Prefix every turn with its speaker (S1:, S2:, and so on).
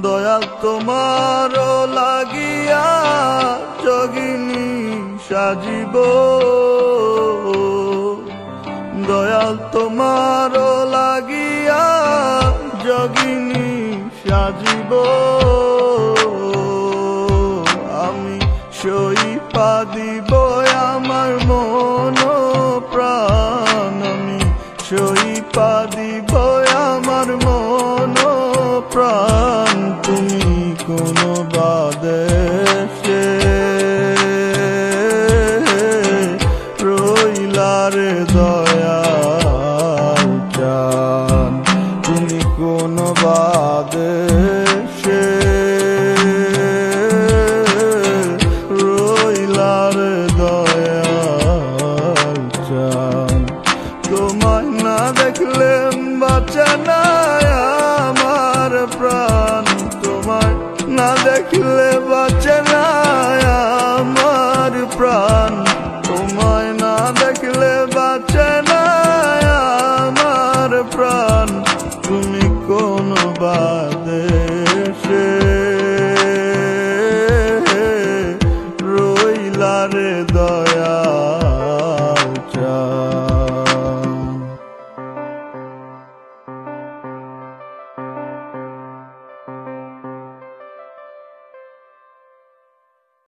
S1: দয়াল তোমার লাগিয়া যোগিনী সাজিব, দয়াল তোমার লাগিয়া যোগিনী সাজিব। আমি সইপা দিব আমার মন প্রাণ, আমি সইপা দিব আমার মন প্রাণ। তুমি কোন বাদেশে রইলারে দয়াল চান, তুমি কোন বাদেশে রইলারে দয়াল চান। তোমায় না দেখলে বাঁচে না